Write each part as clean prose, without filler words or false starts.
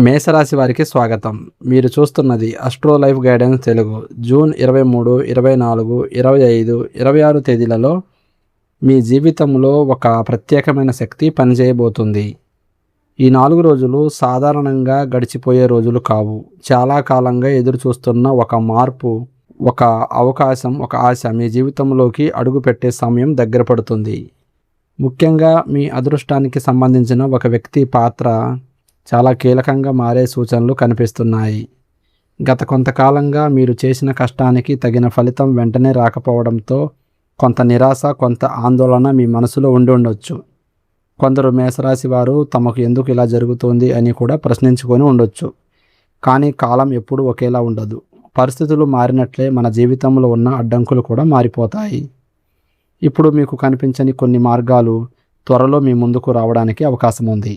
మేషరాశి వారికి స్వాగతం. మీరు చూస్తున్నది astro life guidance Telugu. June 23, 24, 25, 26 తేదీలలో మీ జీవితంలో ఒక ప్రత్యేకమైన శక్తి పనిచేయబోతుంది. ఈ 4 రోజులు సాధారణంగా గడిచిపోయే రోజులు కావు. చాలా కాలంగా ఎదురు చూస్తున్న ఒక మార్పు, ఒక అవకాశం, ఒక ఆశ మీ జీవితంలోకి అడుగుపెట్టే సమయం దగ్గర పడుతుంది. ముఖ్యంగా మీ అదృష్టానికి సంబంధించిన ఒక వ్యక్తి పాత్ర చాలా కీలకంగా మారే సూచనలు కనిపిస్తున్నాయి. గత కొంతకాలంగా మీరు చేసిన కష్టానికి తగిన ఫలితం వెంటనే రాకపోవడంతో కొంత నిరాశ, కొంత ఆందోళన మీ మనసులో ఉండి ఉండొచ్చు. కొందరు మేషరాశి వారు తమకు ఎందుకు ఇలా జరుగుతోంది అని కూడా ప్రశ్నించుకొని ఉండొచ్చు. కానీ కాలం ఎప్పుడూ ఒకేలా ఉండదు. పరిస్థితులు మారినట్లే మన జీవితంలో ఉన్న అడ్డంకులు కూడా మారిపోతాయి. ఇప్పుడు మీకు కనిపించని కొన్ని మార్గాలు త్వరలో మీ ముందుకు రావడానికి అవకాశం ఉంది.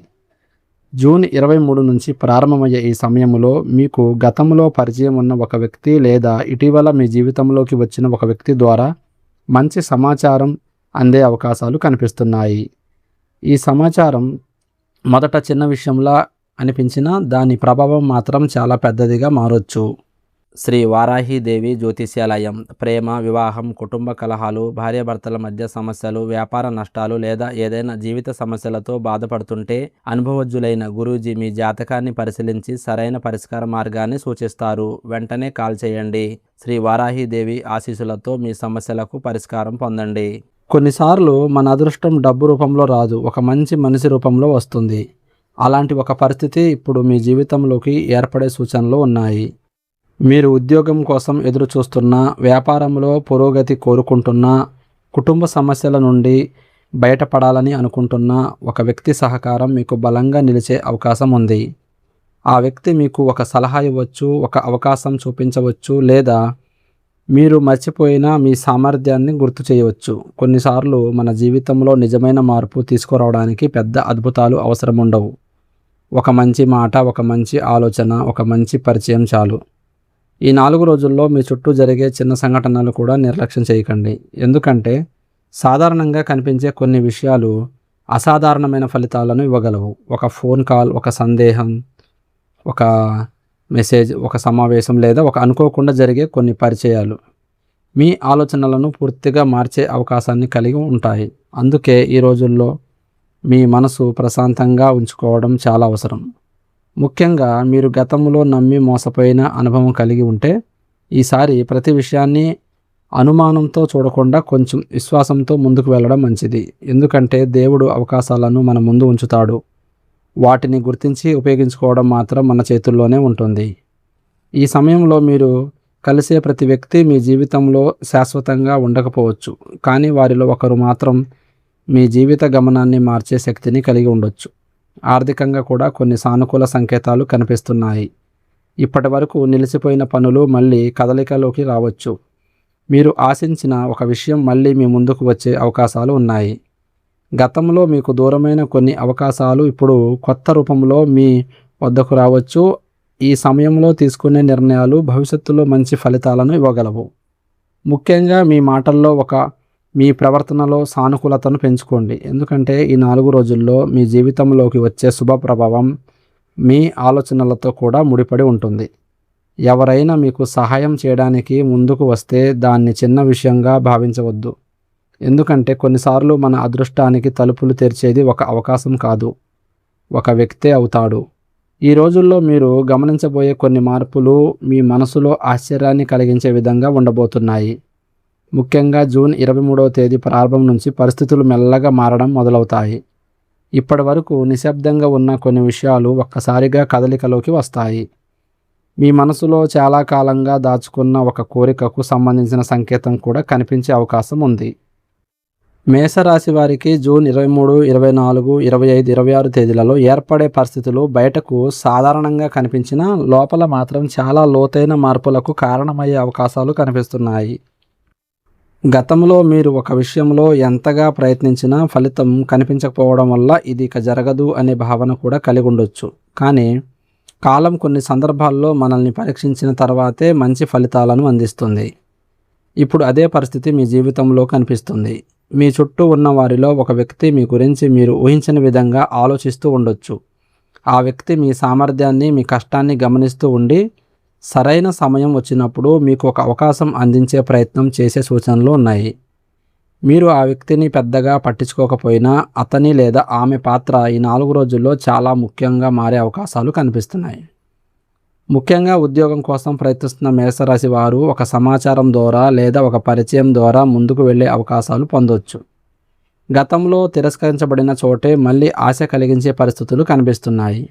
జూన్ 23 నుంచి ప్రారంభమయ్యే ఈ సమయంలో మీకు గతంలో పరిచయం ఉన్న ఒక వ్యక్తి లేదా ఇటీవల మీ జీవితంలోకి వచ్చిన ఒక వ్యక్తి ద్వారా మంచి సమాచారం అందే అవకాశాలు కనిపిస్తున్నాయి. ఈ సమాచారం మొదట చిన్న విషయంలా అనిపించినా దాని ప్రభావం మాత్రం చాలా పెద్దదిగా మారొచ్చు. శ్రీ వారాహీదేవి జ్యోతిష్యాలయం. ప్రేమ, వివాహం, కుటుంబ కలహాలు, భార్యాభర్తల మధ్య సమస్యలు, వ్యాపార నష్టాలు లేదా ఏదైనా జీవిత సమస్యలతో బాధపడుతుంటే అనుభవజ్ఞులైన గురూజీ మీ జాతకాన్ని పరిశీలించి సరైన పరిష్కార మార్గాన్ని సూచిస్తారు. వెంటనే కాల్ చేయండి. శ్రీ వారాహీదేవి ఆశీస్సులతో మీ సమస్యలకు పరిష్కారం పొందండి. కొన్నిసార్లు మన అదృష్టం డబ్బు రూపంలో రాదు, ఒక మంచి మనిషి రూపంలో వస్తుంది. అలాంటి ఒక పరిస్థితి ఇప్పుడు మీ జీవితంలోకి ఏర్పడే సూచనలు ఉన్నాయి. మీరు ఉద్యోగం కోసం ఎదురు చూస్తున్నా, వ్యాపారంలో పురోగతి కోరుకుంటున్నా, కుటుంబ సమస్యల నుండి బయటపడాలని అనుకుంటున్నా ఒక వ్యక్తి సహకారం మీకు బలంగా నిలిచే అవకాశం ఉంది. ఆ వ్యక్తి మీకు ఒక సలహా ఇవ్వచ్చు, ఒక అవకాశం చూపించవచ్చు లేదా మీరు మర్చిపోయిన మీ సామర్థ్యాన్ని గుర్తు చేయవచ్చు. కొన్నిసార్లు మన జీవితంలో నిజమైన మార్పు తీసుకురావడానికి పెద్ద అద్భుతాలు అవసరం ఉండవు. ఒక మంచి మాట, ఒక మంచి ఆలోచన, ఒక మంచి పరిచయం చాలు. ఈ 4 రోజుల్లో మీ చుట్టూ జరిగే చిన్న సంఘటనలు కూడా నిర్లక్ష్యం చేయకండి. ఎందుకంటే సాధారణంగా కనిపించే కొన్ని విషయాలు అసాధారణమైన ఫలితాలను ఇవ్వగలవు. ఒక ఫోన్ కాల్, ఒక సందేహం, ఒక మెసేజ్, ఒక సమావేశం లేదా ఒక అనుకోకుండా జరిగే కొన్ని పరిచయాలు మీ ఆలోచనలను పూర్తిగా మార్చే అవకాశాన్ని కలిగి ఉంటాయి. అందుకే ఈ రోజుల్లో మీ మనసు ప్రశాంతంగా ఉంచుకోవడం చాలా అవసరం. ముఖ్యంగా మీరు గతంలో నమ్మి మోసపోయిన అనుభవం కలిగి ఉంటే ఈసారి ప్రతి విషయాన్ని అనుమానంతో చూడకుండా కొంచెం విశ్వాసంతో ముందుకు వెళ్ళడం మంచిది. ఎందుకంటే దేవుడు అవకాశాలను మన ముందు ఉంచుతాడు. వాటిని గుర్తించి ఉపయోగించుకోవడం మాత్రం మన చేతుల్లోనే ఉంటుంది. ఈ సమయంలో మీరు కలిసే ప్రతి వ్యక్తి మీ జీవితంలో శాశ్వతంగా ఉండకపోవచ్చు, కానీ వారిలో ఒకరు మాత్రం మీ జీవిత గమనాన్ని మార్చే శక్తిని కలిగి ఉండొచ్చు. ఆర్థికంగా కూడా కొన్ని సానుకూల సంకేతాలు కనిపిస్తున్నాయి. ఇప్పటి వరకు నిలిచిపోయిన పనులు మళ్ళీ కదలికలోకి రావచ్చు. మీరు ఆశించిన ఒక విషయం మళ్ళీ మీ ముందుకు వచ్చే అవకాశాలు ఉన్నాయి. గతంలో మీకు దూరమైన కొన్ని అవకాశాలు ఇప్పుడు కొత్త రూపంలో మీ వద్దకు రావచ్చు. ఈ సమయంలో తీసుకునే నిర్ణయాలు భవిష్యత్తులో మంచి ఫలితాలను ఇవ్వగలవు. ముఖ్యంగా మీ మాటల్లో మీ ప్రవర్తనలో సానుకూలతను పెంచుకోండి. ఎందుకంటే ఈ 4 రోజుల్లో మీ జీవితంలోకి వచ్చే శుభ ప్రభావం మీ ఆలోచనలతో కూడా ముడిపడి ఉంటుంది. ఎవరైనా మీకు సహాయం చేయడానికి ముందుకు వస్తే దాన్ని చిన్న విషయంగా భావించవద్దు. ఎందుకంటే కొన్నిసార్లు మన అదృష్టానికి తలుపులు తెరిచేది ఒక అవకాశం కాదు, ఒక వ్యక్తే అవుతాడు. ఈ రోజుల్లో మీరు గమనించబోయే కొన్ని మార్పులు మీ మనసులో ఆశ్చర్యాన్ని కలిగించే విధంగా ఉండబోతున్నాయి. ముఖ్యంగా జూన్ 23వ తేదీ ప్రారంభం నుంచి పరిస్థితులు మెల్లగా మారడం మొదలవుతాయి. ఇప్పటి వరకు నిశ్శబ్దంగా ఉన్న కొన్ని విషయాలు ఒక్కసారిగా కదలికలోకి వస్తాయి. మీ మనసులో చాలా కాలంగా దాచుకున్న ఒక కోరికకు సంబంధించిన సంకేతం కూడా కనిపించే అవకాశం ఉంది. మేషరాశి వారికి జూన్ 23, 24, 25, 26 తేదీలలో ఏర్పడే పరిస్థితులు బయటకు సాధారణంగా కనిపించినా లోపల మాత్రం చాలా లోతైన మార్పులకు కారణమయ్యే అవకాశాలు కనిపిస్తున్నాయి. గతంలో మీరు ఒక విషయంలో ఎంతగా ప్రయత్నించినా ఫలితం కనిపించకపోవడం వల్ల ఇది ఇక జరగదు అనే భావన కూడా కలిగి ఉండొచ్చు. కానీ కాలం కొన్ని సందర్భాల్లో మనల్ని పరీక్షించిన తర్వాతే మంచి ఫలితాలను అందిస్తుంది. ఇప్పుడు అదే పరిస్థితి మీ జీవితంలో కనిపిస్తుంది. మీ చుట్టూ ఉన్న వారిలో ఒక వ్యక్తి మీ గురించి మీరు ఊహించని విధంగా ఆలోచిస్తూ ఉండొచ్చు. ఆ వ్యక్తి మీ సామర్థ్యాన్ని, మీ కష్టాన్ని గమనిస్తూ ఉండి సరైన సమయం వచ్చినప్పుడు మీకు ఒక అవకాశం అందించే ప్రయత్నం చేసే సూచనలు ఉన్నాయి. మీరు ఆ వ్యక్తిని పెద్దగా పట్టించుకోకపోయినా అతని లేదా ఆమె పాత్ర ఈ 4 రోజుల్లో చాలా ముఖ్యంగా మారే అవకాశాలు కనిపిస్తున్నాయి. ముఖ్యంగా ఉద్యోగం కోసం ప్రయత్నిస్తున్న మేషరాశి వారు ఒక సమాచారం ద్వారా లేదా ఒక పరిచయం ద్వారా ముందుకు వెళ్ళే అవకాశాలు పొందొచ్చు. గతంలో తిరస్కరించబడిన చోటే మళ్ళీ ఆశ కలిగించే పరిస్థితులు కనిపిస్తున్నాయి.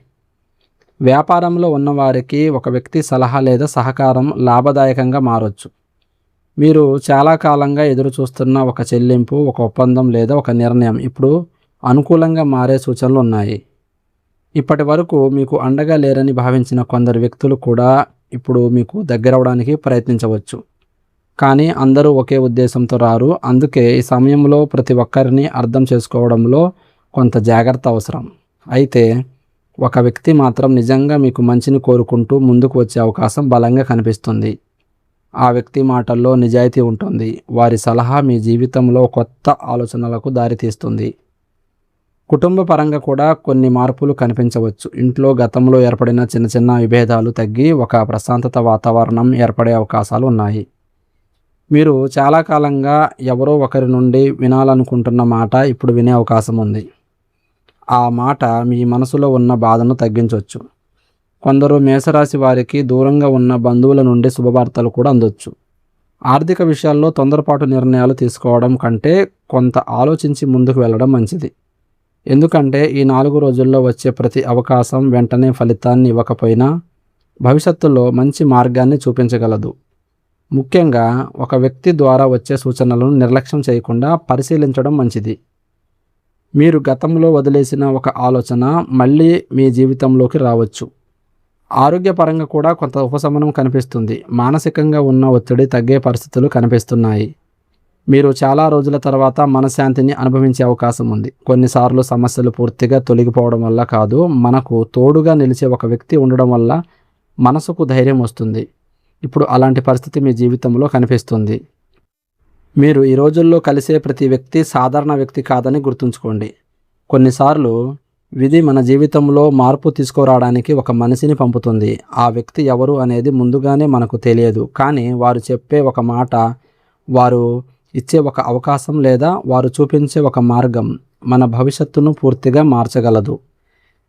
వ్యాపారంలో ఉన్నవారికి ఒక వ్యక్తి సలహా లేదా సహకారం లాభదాయకంగా మారొచ్చు. మీరు చాలా కాలంగా ఎదురు చూస్తున్న ఒక చెల్లింపు, ఒక ఒప్పందం లేదా ఒక నిర్ణయం ఇప్పుడు అనుకూలంగా మారే సూచనలు ఉన్నాయి. ఇప్పటి వరకు మీకు అండగా లేరని భావించిన కొందరు వ్యక్తులు కూడా ఇప్పుడు మీకు దగ్గరవడానికి ప్రయత్నించవచ్చు. కానీ అందరూ ఒకే ఉద్దేశంతో రారు. అందుకే ఈ సమయంలో ప్రతి ఒక్కరిని అర్థం చేసుకోవడంలో కొంత జాగ్రత్త అవసరం. అయితే ఒక వ్యక్తి మాత్రం నిజంగా మీకు మంచిని కోరుకుంటూ ముందుకు వచ్చే అవకాశం బలంగా కనిపిస్తుంది. ఆ వ్యక్తి మాటల్లో నిజాయితీ ఉంటుంది. వారి సలహా మీ జీవితంలో కొత్త ఆలోచనలకు దారితీస్తుంది. కుటుంబ పరంగా కూడా కొన్ని మార్పులు కనిపించవచ్చు. ఇంట్లో గతంలో ఏర్పడిన చిన్న చిన్న విభేదాలు తగ్గి ఒక ప్రశాంతత వాతావరణం ఏర్పడే అవకాశాలు ఉన్నాయి. మీరు చాలా కాలంగా ఎవరో ఒకరి నుండి వినాలనుకుంటున్న మాట ఇప్పుడు వినే అవకాశం ఉంది. ఆ మాట మీ మనసులో ఉన్న బాధను తగ్గించవచ్చు. కొందరు మేషరాశి వారికి దూరంగా ఉన్న బంధువుల నుండి శుభవార్తలు కూడా అందొచ్చు. ఆర్థిక విషయాల్లో తొందరపాటు నిర్ణయాలు తీసుకోవడం కంటే కొంత ఆలోచించి ముందుకు వెళ్ళడం మంచిది. ఎందుకంటే ఈ 4 రోజుల్లో వచ్చే ప్రతి అవకాశం వెంటనే ఫలితాన్ని ఇవ్వకపోయినా భవిష్యత్తులో మంచి మార్గాన్ని చూపించగలదు. ముఖ్యంగా ఒక వ్యక్తి ద్వారా వచ్చే సూచనలను నిర్లక్ష్యం చేయకుండా పరిశీలించడం మంచిది. మీరు గతంలో వదిలేసిన ఒక ఆలోచన మళ్ళీ మీ జీవితంలోకి రావచ్చు. ఆరోగ్యపరంగా కూడా కొంత ఉపశమనం కనిపిస్తుంది. మానసికంగా ఉన్న ఒత్తిడి తగ్గే పరిస్థితులు కనిపిస్తున్నాయి. మీరు చాలా రోజుల తర్వాత మనశ్శాంతిని అనుభవించే అవకాశం ఉంది. కొన్నిసార్లు సమస్యలు పూర్తిగా తొలగిపోవడం వల్ల కాదు, మనకు తోడుగా నిలిచే ఒక వ్యక్తి ఉండడం వల్ల మనసుకు ధైర్యం వస్తుంది. ఇప్పుడు అలాంటి పరిస్థితి మీ జీవితంలో కనిపిస్తుంది. మీరు ఈ రోజుల్లో కలిసే ప్రతి వ్యక్తి సాధారణ వ్యక్తి కాదని గుర్తుంచుకోండి. కొన్నిసార్లు విధి మన జీవితంలో మార్పు తీసుకురావడానికి ఒక మనిషిని పంపుతుంది. ఆ వ్యక్తి ఎవరు అనేది ముందుగానే మనకు తెలియదు. కానీ వారు చెప్పే ఒక మాట, వారు ఇచ్చే ఒక అవకాశం లేదా వారు చూపించే ఒక మార్గం మన భవిష్యత్తును పూర్తిగా మార్చగలదు.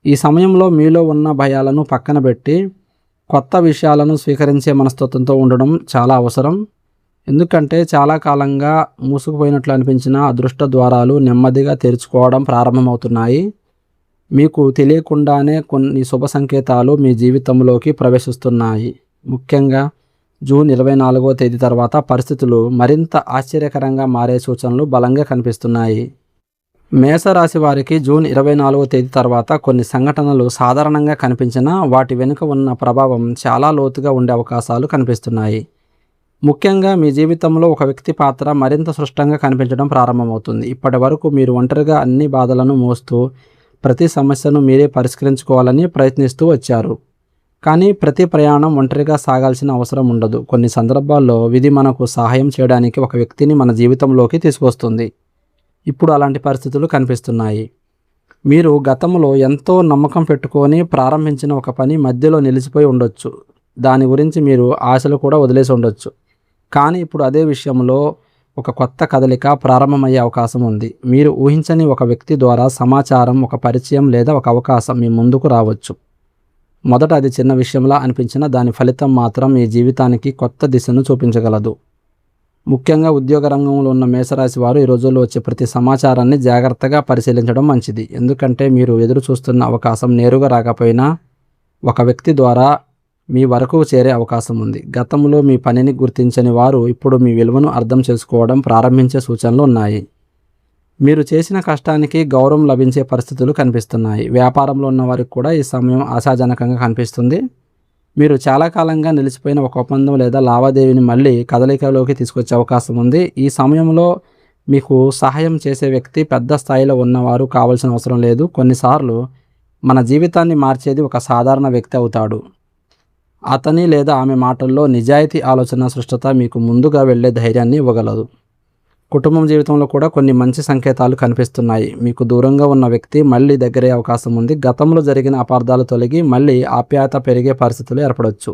ఈ సమయంలో మీలో ఉన్న భయాలను పక్కన పెట్టి కొత్త విషయాలను స్వీకరించే మనస్తత్వంతో ఉండడం చాలా అవసరం. ఎందుకంటే చాలా కాలంగా మూసుకుపోయినట్లు అనిపించిన అదృష్ట ద్వారాలు నెమ్మదిగా తెరుచుకోవడం ప్రారంభమవుతున్నాయి. మీకు తెలియకుండానే కొన్ని శుభ సంకేతాలు మీ జీవితంలోకి ప్రవేశిస్తున్నాయి. ముఖ్యంగా జూన్ 24వ తేదీ తర్వాత పరిస్థితులు మరింత ఆశ్చర్యకరంగా మారే సూచనలు బలంగా కనిపిస్తున్నాయి. మేషరాశి వారికి జూన్ 24వ తేదీ తర్వాత కొన్ని సంఘటనలు సాధారణంగా కనిపించినా వాటి వెనుక ఉన్న ప్రభావం చాలా లోతుగా ఉండే అవకాశాలు కనిపిస్తున్నాయి. ముఖ్యంగా మీ జీవితంలో ఒక వ్యక్తి పాత్ర మరింత స్పష్టంగా కనిపించడం ప్రారంభమవుతుంది. ఇప్పటి వరకు మీరు ఒంటరిగా అన్ని బాధలను మోస్తూ ప్రతి సమస్యను మీరే పరిష్కరించుకోవాలని ప్రయత్నిస్తూ వచ్చారు. కానీ ప్రతి ప్రయాణం ఒంటరిగా సాగాల్సిన అవసరం ఉండదు. కొన్ని సందర్భాల్లో విధి మనకు సహాయం చేయడానికి ఒక వ్యక్తిని మన జీవితంలోకి తీసుకొస్తుంది. ఇప్పుడు అలాంటి పరిస్థితులు కనిపిస్తున్నాయి. మీరు గతంలో ఎంతో నమ్మకం పెట్టుకొని ప్రారంభించిన ఒక పని మధ్యలో నిలిచిపోయి ఉండొచ్చు. దాని గురించి మీరు ఆశలు కూడా వదిలేసి ఉండొచ్చు. కానీ ఇప్పుడు అదే విషయంలో ఒక కొత్త కదలిక ప్రారంభమయ్యే అవకాశం ఉంది. మీరు ఊహించని ఒక వ్యక్తి ద్వారా సమాచారం, ఒక పరిచయం లేదా ఒక అవకాశం మీ ముందుకు రావచ్చు. మొదట అది చిన్న విషయంలా అనిపించినా దాని ఫలితం మాత్రం మీ జీవితానికి కొత్త దిశను చూపించగలదు. ముఖ్యంగా ఉద్యోగ రంగంలో ఉన్న మేషరాశి వారు ఈ రోజుల్లో వచ్చే ప్రతి సమాచారాన్ని జాగ్రత్తగా పరిశీలించడం మంచిది. ఎందుకంటే మీరు ఎదురు చూస్తున్న అవకాశం నేరుగా రాకపోయినా ఒక వ్యక్తి ద్వారా మీ వరకు చేరే అవకాశం ఉంది. గతంలో మీ పనిని గుర్తించని వారు ఇప్పుడు మీ విలువను అర్థం చేసుకోవడం ప్రారంభించే సూచనలు ఉన్నాయి. మీరు చేసిన కష్టానికి గౌరవం లభించే పరిస్థితులు కనిపిస్తున్నాయి. వ్యాపారంలో ఉన్న వారికి కూడా ఈ సమయం ఆశాజనకంగా కనిపిస్తుంది. మీరు చాలా కాలంగా నిలిచిపోయిన ఒక ఒప్పందం లేదా లావాదేవీని మళ్ళీ కదలికలోకి తీసుకొచ్చే అవకాశం ఉంది. ఈ సమయంలో మీకు సహాయం చేసే వ్యక్తి పెద్ద స్థాయిలో ఉన్నవారు కావాల్సిన అవసరం లేదు. కొన్నిసార్లు మన జీవితాన్ని మార్చేది ఒక సాధారణ వ్యక్తి అవుతాడు. అతని లేదా ఆమె మాటల్లో నిజాయితీ, ఆలోచన, స్పష్టత మీకు ముందుగా వెళ్ళే ధైర్యాన్ని ఇవ్వగలదు. కుటుంబం జీవితంలో కూడా కొన్ని మంచి సంకేతాలు కనిపిస్తున్నాయి. మీకు దూరంగా ఉన్న వ్యక్తి మళ్ళీ దగ్గరయ్యే అవకాశం ఉంది. గతంలో జరిగిన అపార్థాలు తొలగి మళ్ళీ ఆప్యాయత పెరిగే పరిస్థితులు ఏర్పడవచ్చు.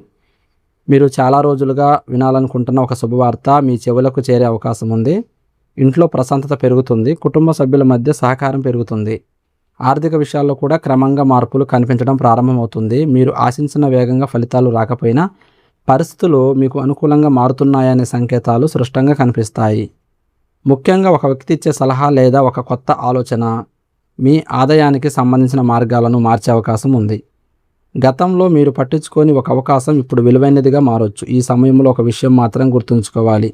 మీరు చాలా రోజులుగా వినాలనుకుంటున్న ఒక శుభవార్త మీ చెవులకు చేరే అవకాశం ఉంది. ఇంట్లో ప్రశాంతత పెరుగుతుంది. కుటుంబ సభ్యుల మధ్య సహకారం పెరుగుతుంది. ఆర్థిక విషయాల్లో కూడా క్రమంగా మార్పులు కనిపించడం ప్రారంభమవుతుంది. మీరు ఆశించిన వేగంగా ఫలితాలు రాకపోయినా పరిస్థితులు మీకు అనుకూలంగా మారుతున్నాయనే సంకేతాలు స్పష్టంగా కనిపిస్తాయి. ముఖ్యంగా ఒక వ్యక్తి ఇచ్చే సలహా లేదా ఒక కొత్త ఆలోచన మీ ఆదాయానికి సంబంధించిన మార్గాలను మార్చే అవకాశం ఉంది. గతంలో మీరు పట్టించుకొని ఒక అవకాశం ఇప్పుడు విలువైనదిగా మారొచ్చు. ఈ సమయంలో ఒక విషయం మాత్రం గుర్తుంచుకోవాలి.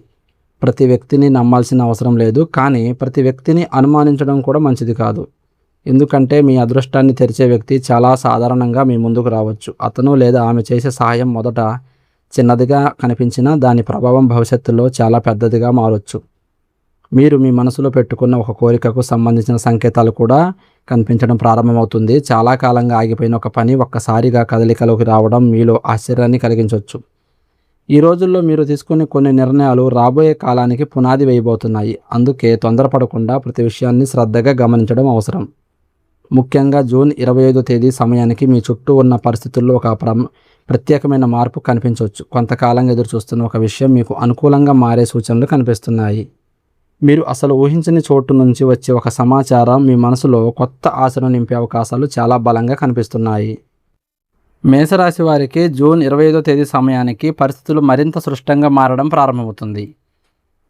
ప్రతి వ్యక్తిని నమ్మాల్సిన అవసరం లేదు, కానీ ప్రతి వ్యక్తిని అనుమానించడం కూడా మంచిది కాదు. ఎందుకంటే మీ అదృష్టాన్ని తెరిచే వ్యక్తి చాలా సాధారణంగా మీ ముందుకు రావచ్చు. అతను లేదా ఆమె చేసే సహాయం మొదట చిన్నదిగా కనిపించినా దాని ప్రభావం భవిష్యత్తులో చాలా పెద్దదిగా మారొచ్చు. మీరు మీ మనసులో పెట్టుకున్న ఒక కోరికకు సంబంధించిన సంకేతాలు కూడా కనిపించడం ప్రారంభమవుతుంది. చాలా కాలంగా ఆగిపోయిన ఒక పని ఒక్కసారిగా కదలికలోకి రావడం మీలో ఆశ్చర్యాన్ని కలిగించవచ్చు. ఈ రోజుల్లో మీరు తీసుకునే కొన్ని నిర్ణయాలు రాబోయే కాలానికి పునాది వేయబోతున్నాయి. అందుకే తొందరపడకుండా ప్రతి విషయాన్ని శ్రద్ధగా గమనించడం అవసరం. ముఖ్యంగా జూన్ 25వ తేదీ సమయానికి మీ చుట్టూ ఉన్న పరిస్థితుల్లో ఒక ప్రత్యేకమైన మార్పు కనిపించవచ్చు. కొంతకాలంగా ఎదురుచూస్తున్న ఒక విషయం మీకు అనుకూలంగా మారే సూచనలు కనిపిస్తున్నాయి. మీరు అసలు ఊహించని చోటు నుంచి వచ్చే ఒక సమాచారం మీ మనసులో కొత్త ఆశను నింపే అవకాశాలు చాలా బలంగా కనిపిస్తున్నాయి. మేషరాశి వారికి జూన్ 25వ తేదీ సమయానికి పరిస్థితులు మరింత స్పష్టంగా మారడం ప్రారంభమవుతుంది.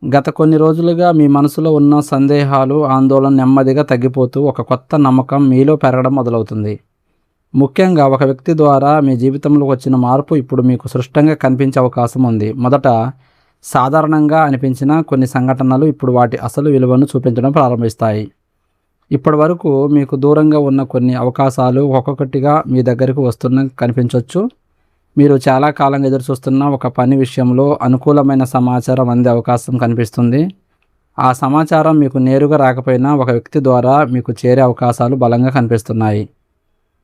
గత కొన్ని రోజులుగా మీ మనసులో ఉన్న సందేహాలు, ఆందోళన నెమ్మదిగా తగ్గిపోతూ ఒక కొత్త నమ్మకం మీలో పెరగడం మొదలవుతుంది. ముఖ్యంగా ఒక వ్యక్తి ద్వారా మీ జీవితంలో వచ్చిన మార్పు ఇప్పుడు మీకు స్పష్టంగా కనిపించే అవకాశం ఉంది. మొదట సాధారణంగా అనిపించిన కొన్ని సంఘటనలు ఇప్పుడు వాటి అసలు విలువను చూపించడం ప్రారంభిస్తాయి. ఇప్పటి వరకు మీకు దూరంగా ఉన్న కొన్ని అవకాశాలు ఒక్కొక్కటిగా మీ దగ్గరకు వస్తున్న కనిపించవచ్చు. మీరు చాలా కాలంగా ఎదురుచూస్తున్న ఒక పని విషయంలో అనుకూలమైన సమాచారం అందే అవకాశం కనిపిస్తుంది. ఆ సమాచారం మీకు నేరుగా రాకపోయినా ఒక వ్యక్తి ద్వారా మీకు చేరే అవకాశాలు బలంగా కనిపిస్తున్నాయి.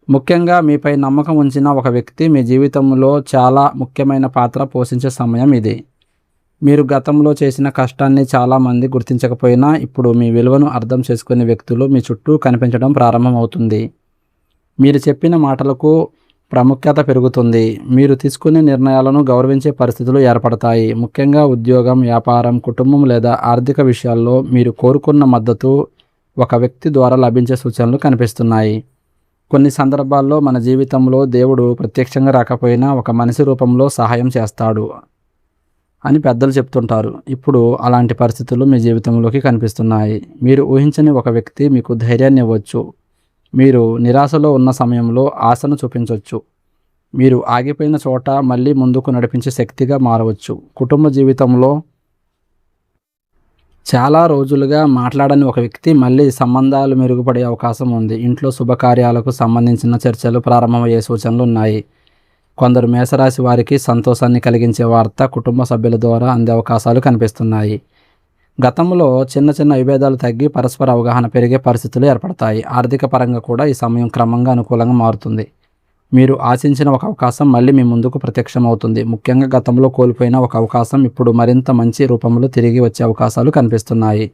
ముఖ్యంగా మీపై నమ్మకం ఉంచిన ఒక వ్యక్తి మీ జీవితంలో చాలా ముఖ్యమైన పాత్ర పోషించే సమయం ఇది. మీరు గతంలో చేసిన కష్టాన్ని చాలామంది గుర్తించకపోయినా ఇప్పుడు మీ విలువను అర్థం చేసుకునే వ్యక్తులు మీ చుట్టూ కనిపించడం ప్రారంభమవుతుంది. మీరు చెప్పిన మాటలకు ప్రాముఖ్యత పెరుగుతుంది. మీరు తీసుకునే నిర్ణయాలను గౌరవించే పరిస్థితులు ఏర్పడతాయి. ముఖ్యంగా ఉద్యోగం, వ్యాపారం, కుటుంబం లేదా ఆర్థిక విషయాల్లో మీరు కోరుకున్న మద్దతు ఒక వ్యక్తి ద్వారా లభించే సూచనలు కనిపిస్తున్నాయి. కొన్ని సందర్భాల్లో మన జీవితంలో దేవుడు ప్రత్యక్షంగా రాకపోయినా ఒక మనిషి రూపంలో సహాయం చేస్తాడు అని పెద్దలు చెప్తుంటారు. ఇప్పుడు అలాంటి పరిస్థితులు మీ జీవితంలోకి కనిపిస్తున్నాయి. మీరు ఊహించని ఒక వ్యక్తి మీకు ధైర్యాన్ని ఇవ్వచ్చు. మీరు నిరాశలో ఉన్న సమయంలో ఆశను చూపించవచ్చు. మీరు ఆగిపోయిన చోట మళ్ళీ ముందుకు నడిపించే శక్తిగా మారవచ్చు. కుటుంబ జీవితంలో చాలా రోజులుగా మాట్లాడని ఒక వ్యక్తి మళ్ళీ సంబంధాలు మెరుగుపడే అవకాశం ఉంది. ఇంట్లో శుభకార్యాలకు సంబంధించిన చర్చలు ప్రారంభమయ్యే సూచనలు ఉన్నాయి. కొందరు మేషరాశి వారికి సంతోషాన్ని కలిగించే వార్త కుటుంబ సభ్యుల ద్వారా అందే అవకాశాలు కనిపిస్తున్నాయి. గతంలో చిన్న చిన్న విభేదాలు తగ్గి పరస్పర అవగాహన పెరిగే పరిస్థితులు ఏర్పడతాయి. ఆర్థిక పరంగా కూడా ఈ సమయం క్రమంగా అనుకూలంగా మారుతుంది. మీరు ఆశించిన ఒక అవకాశం మళ్ళీ మీ ముందుకు ప్రత్యక్షమవుతుంది. ముఖ్యంగా గతంలో కోల్పోయిన ఒక అవకాశం ఇప్పుడు మరింత మంచి రూపంలో తిరిగి వచ్చే అవకాశాలు కనిపిస్తున్నాయి.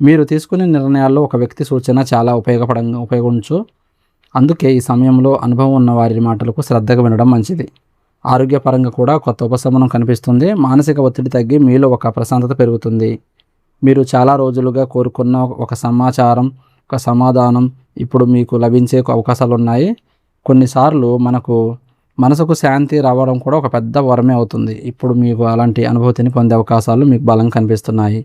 మీరు తీసుకునే నిర్ణయాల్లో ఒక వ్యక్తి సూచన చాలా ఉపయోగించు. అందుకే ఈ సమయంలో అనుభవం ఉన్న వారి మాటలకు శ్రద్ధగా వినడం మంచిది. ఆరోగ్యపరంగా కూడా కొత్త ఉపశమనం కనిపిస్తుంది. మానసిక ఒత్తిడి తగ్గి మీలో ఒక ప్రశాంతత పెరుగుతుంది. మీరు చాలా రోజులుగా కోరుకున్న ఒక సమాధానం ఇప్పుడు మీకు లభించే అవకాశాలు ఉన్నాయి. కొన్నిసార్లు మనసుకు శాంతి రావడం కూడా ఒక పెద్ద వరమే అవుతుంది. ఇప్పుడు మీకు అలాంటి అనుభూతిని పొందే అవకాశాలు మీకు బలంగా కనిపిస్తున్నాయి.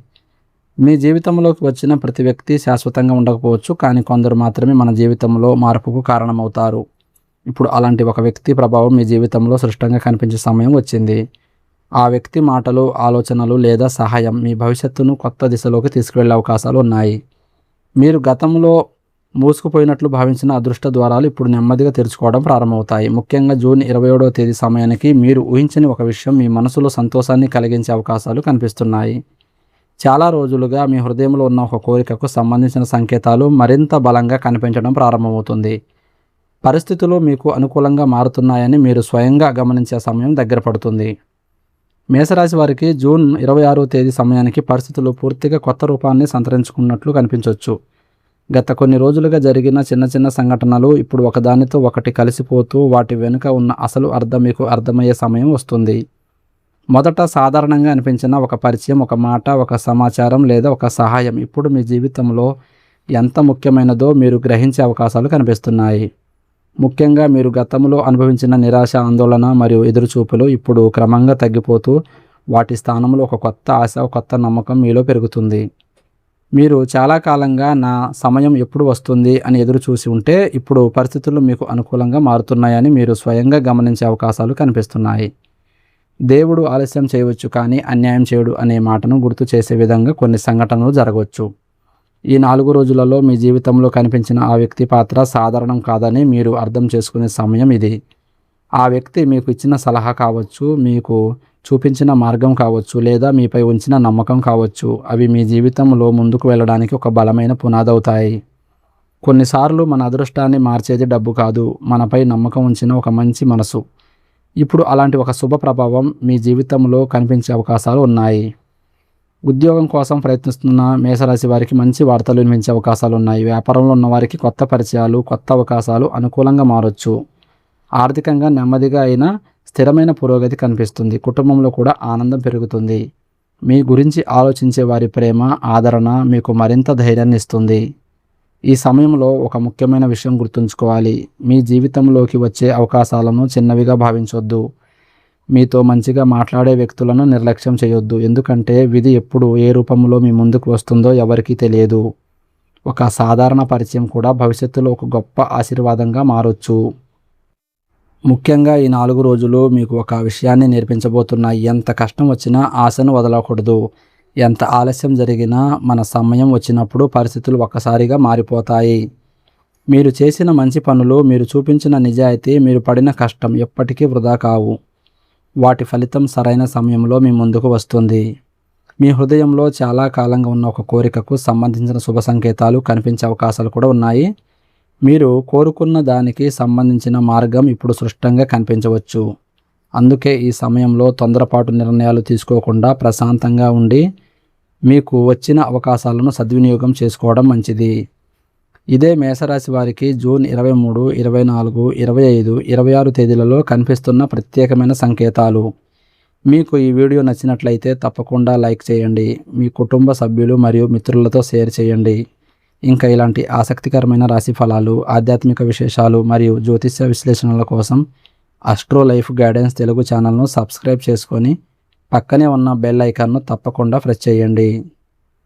మీ జీవితంలోకి వచ్చిన ప్రతి వ్యక్తి శాశ్వతంగా ఉండకపోవచ్చు, కానీ కొందరు మాత్రమే మన జీవితంలో మార్పుకు కారణమవుతారు. ఇప్పుడు అలాంటి ఒక వ్యక్తి ప్రభావం మీ జీవితంలో స్పష్టంగా కనిపించే సమయం వచ్చింది. ఆ వ్యక్తి మాటలు, ఆలోచనలు లేదా సహాయం మీ భవిష్యత్తును కొత్త దిశలోకి తీసుకువెళ్ళే అవకాశాలు ఉన్నాయి. మీరు గతంలో మూసుకుపోయినట్లు భావించిన అదృష్ట ద్వారాలు ఇప్పుడు నెమ్మదిగా తెరుచుకోవడం ప్రారంభమవుతాయి. ముఖ్యంగా జూన్ 27వ తేదీ సమయానికి మీరు ఊహించని ఒక విషయం మీ మనసులో సంతోషాన్ని కలిగించే అవకాశాలు కనిపిస్తున్నాయి. చాలా రోజులుగా మీ హృదయంలో ఉన్న ఒక కోరికకు సంబంధించిన సంకేతాలు మరింత బలంగా కనిపించడం ప్రారంభమవుతుంది. పరిస్థితులు మీకు అనుకూలంగా మారుతున్నాయని మీరు స్వయంగా గమనించే సమయం దగ్గర పడుతుంది. మేషరాశి వారికి జూన్ 26వ తేదీ సమయానికి పరిస్థితులు పూర్తిగా కొత్త రూపాన్ని సంతరించుకున్నట్లు కనిపించవచ్చు. గత కొన్ని రోజులుగా జరిగిన చిన్న చిన్న సంఘటనలు ఇప్పుడు ఒకదానితో ఒకటి కలిసిపోతూ వాటి వెనుక ఉన్న అసలు అర్థం మీకు అర్థమయ్యే సమయం వస్తుంది. మొదట సాధారణంగా అనిపించిన ఒక పరిచయం, ఒక మాట, ఒక సమాచారం లేదా ఒక సహాయం ఇప్పుడు మీ జీవితంలో ఎంత ముఖ్యమైనదో మీరు గ్రహించే అవకాశాలు కనిపిస్తున్నాయి. ముఖ్యంగా మీరు గతంలో అనుభవించిన నిరాశ, ఆందోళన మరియు ఎదురుచూపులు ఇప్పుడు క్రమంగా తగ్గిపోతూ వాటి స్థానంలో ఒక కొత్త ఆశ, కొత్త నమ్మకం మీలో పెరుగుతుంది. మీరు చాలా కాలంగా నా సమయం ఎప్పుడు వస్తుంది అని ఎదురు చూసి ఉంటే ఇప్పుడు పరిస్థితులు మీకు అనుకూలంగా మారుతున్నాయని మీరు స్వయంగా గమనించే అవకాశాలు కనిపిస్తున్నాయి. దేవుడు ఆలస్యం చేయవచ్చు కానీ అన్యాయం చేయడు అనే మాటను గుర్తు చేసే విధంగా కొన్ని సంఘటనలు జరగవచ్చు. ఈ 4 రోజులలో మీ జీవితంలో కనిపించిన ఆ వ్యక్తి పాత్ర సాధారణం కాదని మీరు అర్థం చేసుకునే సమయం ఇది. ఆ వ్యక్తి మీకు ఇచ్చిన సలహా కావచ్చు, మీకు చూపించిన మార్గం కావచ్చు, లేదా మీపై ఉంచిన నమ్మకం కావచ్చు. అవి మీ జీవితంలో ముందుకు వెళ్ళడానికి ఒక బలమైన పునాదవుతాయి. కొన్నిసార్లు మన అదృష్టాన్ని మార్చేది డబ్బు కాదు, మనపై నమ్మకం ఉంచిన ఒక మంచి మనసు. ఇప్పుడు అలాంటి ఒక శుభ ప్రభావం మీ జీవితంలో కనిపించే అవకాశాలు ఉన్నాయి. ఉద్యోగం కోసం ప్రయత్నిస్తున్న మేషరాశి వారికి మంచి వార్తలు వినిపించే అవకాశాలు ఉన్నాయి. వ్యాపారంలో ఉన్న వారికి కొత్త పరిచయాలు, కొత్త అవకాశాలు అనుకూలంగా మారొచ్చు. ఆర్థికంగా నెమ్మదిగా అయినా స్థిరమైన పురోగతి కనిపిస్తుంది. కుటుంబంలో కూడా ఆనందం పెరుగుతుంది. మీ గురించి ఆలోచించే వారి ప్రేమ, ఆదరణ మీకు మరింత ధైర్యాన్ని ఇస్తుంది. ఈ సమయంలో ఒక ముఖ్యమైన విషయం గుర్తుంచుకోవాలి. మీ జీవితంలోకి వచ్చే అవకాశాలను చిన్నవిగా భావించొద్దు. మీతో మంచిగా మాట్లాడే వ్యక్తులను నిర్లక్ష్యం చేయొద్దు. ఎందుకంటే విధి ఎప్పుడు ఏ రూపంలో మీ ముందుకు వస్తుందో ఎవరికీ తెలియదు. ఒక సాధారణ పరిచయం కూడా భవిష్యత్తులో ఒక గొప్ప ఆశీర్వాదంగా మారొచ్చు. ముఖ్యంగా ఈ 4 రోజులు మీకు ఒక విషయాన్ని నేర్పించబోతున్నాయి. ఎంత కష్టం వచ్చినా ఆశను వదలకూడదు. ఎంత ఆలస్యం జరిగినా మన సమయం వచ్చినప్పుడు పరిస్థితులు ఒక్కసారిగా మారిపోతాయి. మీరు చేసిన మంచి పనులు, మీరు చూపించిన నిజాయితీ, మీరు పడిన కష్టం ఎప్పటికీ వృధా కావు. వాటి ఫలితం సరైన సమయంలో మీ ముందుకు వస్తుంది. మీ హృదయంలో చాలా కాలంగా ఉన్న ఒక కోరికకు సంబంధించిన శుభ సంకేతాలు కనిపించే అవకాశాలు కూడా ఉన్నాయి. మీరు కోరుకున్న దానికి సంబంధించిన మార్గం ఇప్పుడు స్పష్టంగా కనిపించవచ్చు. అందుకే ఈ సమయంలో తొందరపాటు నిర్ణయాలు తీసుకోకుండా ప్రశాంతంగా ఉండి మీకు వచ్చిన అవకాశాలను సద్వినియోగం చేసుకోవడం మంచిది. ఇదే మేషరాశి వారికి జూన్ 23, 24, 25, 26 తేదీలలో కనిపిస్తున్న ప్రత్యేకమైన సంకేతాలు. మీకు ఈ వీడియో నచ్చినట్లయితే తప్పకుండా లైక్ చేయండి. మీ కుటుంబ సభ్యులు మరియు మిత్రులతో షేర్ చేయండి. ఇంకా ఇలాంటి ఆసక్తికరమైన రాశి ఫలాలు, ఆధ్యాత్మిక విశేషాలు మరియు జ్యోతిష్య విశ్లేషణల కోసం అస్ట్రో లైఫ్ గైడెన్స్ తెలుగు ఛానల్ను సబ్స్క్రైబ్ చేసుకొని పక్కనే ఉన్న బెల్ ఐకాన్ను తప్పకుండా ప్రెస్ చేయండి.